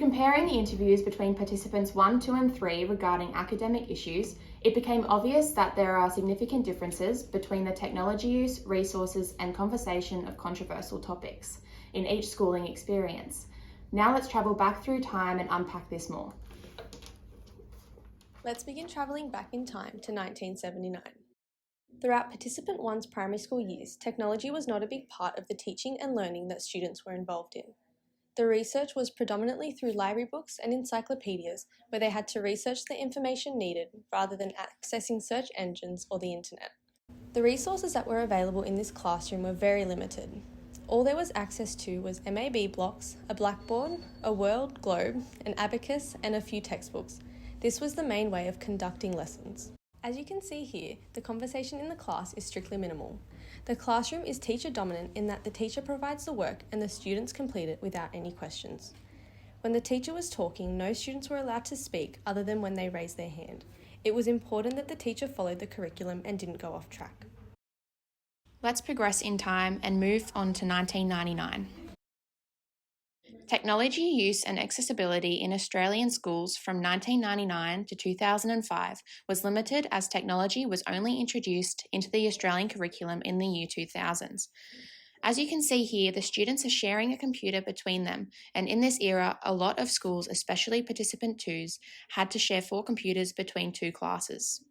comparing the interviews between participants 1, 2 and 3 regarding academic issues, it became obvious that there are significant differences between the technology use, resources and conversation of controversial topics in each schooling experience. Now let's travel back through time and unpack this more. Let's begin travelling back in time to 1979. Throughout Participant 1's primary school years, technology was not a big part of the teaching and learning that students were involved in. The research was predominantly through library books and encyclopedias, where they had to research the information needed rather than accessing search engines or the internet. The resources that were available in this classroom were very limited. All there was access to was MAB blocks, a blackboard, a world globe, an abacus, and a few textbooks. This was the main way of conducting lessons. As you can see here, the conversation in the class is strictly minimal. The classroom is teacher dominant in that the teacher provides the work and the students complete it without any questions. When the teacher was talking, no students were allowed to speak other than when they raised their hand. It was important that the teacher followed the curriculum and didn't go off track. Let's progress in time and move on to 1999. Technology use and accessibility in Australian schools from 1999 to 2005 was limited as technology was only introduced into the Australian curriculum in the year 2000s. As you can see here, the students are sharing a computer between them, and in this era, a lot of schools, especially Participant 2s, had to share 4 computers between 2 classes.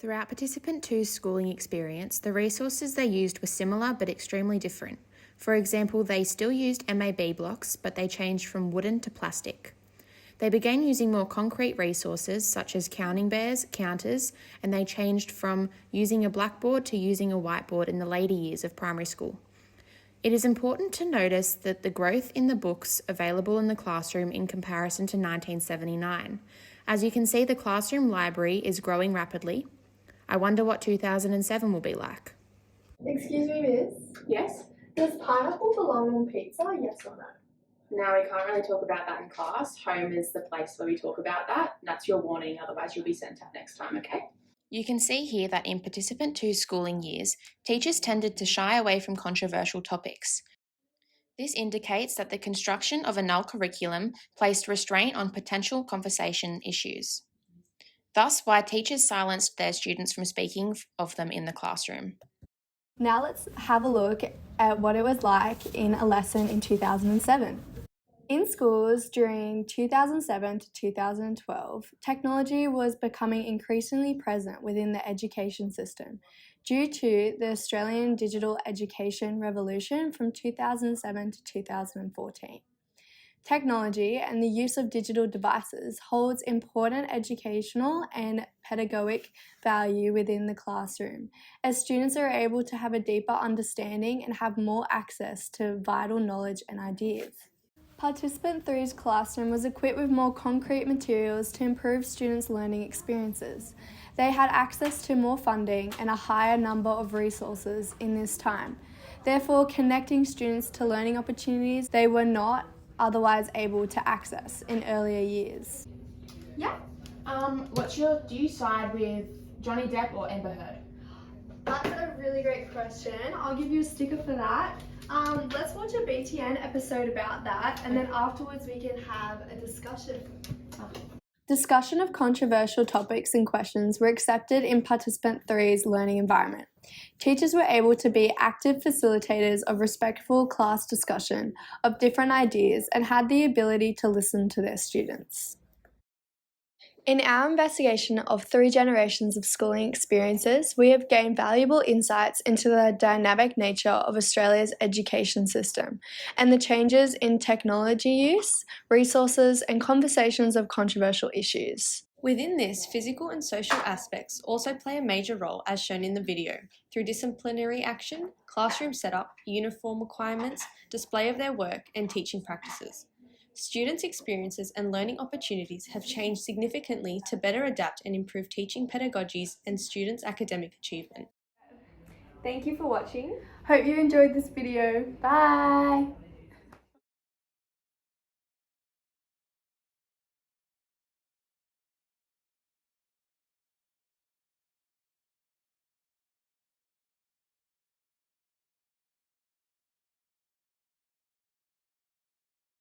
Throughout Participant 2's schooling experience, the resources they used were similar but extremely different. For example, they still used MAB blocks, but they changed from wooden to plastic. They began using more concrete resources such as counting bears, counters, and they changed from using a blackboard to using a whiteboard in the later years of primary school. It is important to notice that the growth in the books available in the classroom in comparison to 1979. As you can see, the classroom library is growing rapidly. I wonder what 2007 will be like. Excuse me, miss. Yes? Does pineapple belong on pizza, yes or no? Now, we can't really talk about that in class. Home is the place where we talk about that. That's your warning, otherwise you'll be sent out next time, okay? You can see here that in Participant 2 schooling years, teachers tended to shy away from controversial topics. This indicates that the construction of a null curriculum placed restraint on potential conversation issues. Thus, why teachers silenced their students from speaking of them in the classroom. Now let's have a look at what it was like in a lesson in 2007. In schools during 2007 to 2012, technology was becoming increasingly present within the education system due to the Australian digital education revolution from 2007 to 2014. Technology and the use of digital devices holds important educational and pedagogic value within the classroom, as students are able to have a deeper understanding and have more access to vital knowledge and ideas. Participant 3's classroom was equipped with more concrete materials to improve students' learning experiences. They had access to more funding and a higher number of resources in this time, therefore connecting students to learning opportunities they were not otherwise able to access in earlier years. Yeah. Do you side with Johnny Depp or Amber Heard? That's a really great question. I'll give you a sticker for that. Let's watch a BTN episode about that, and then afterwards we can have a discussion. Discussion of controversial topics and questions were accepted in Participant 3's learning environment. Teachers were able to be active facilitators of respectful class discussion of different ideas and had the ability to listen to their students. In our investigation of 3 generations of schooling experiences, we have gained valuable insights into the dynamic nature of Australia's education system and the changes in technology use, resources, and conversations of controversial issues. Within this, physical and social aspects also play a major role as shown in the video, through disciplinary action, classroom setup, uniform requirements, display of their work, and teaching practices. Students' experiences and learning opportunities have changed significantly to better adapt and improve teaching pedagogies and students' academic achievement. Thank you for watching. Hope you enjoyed this video. Bye!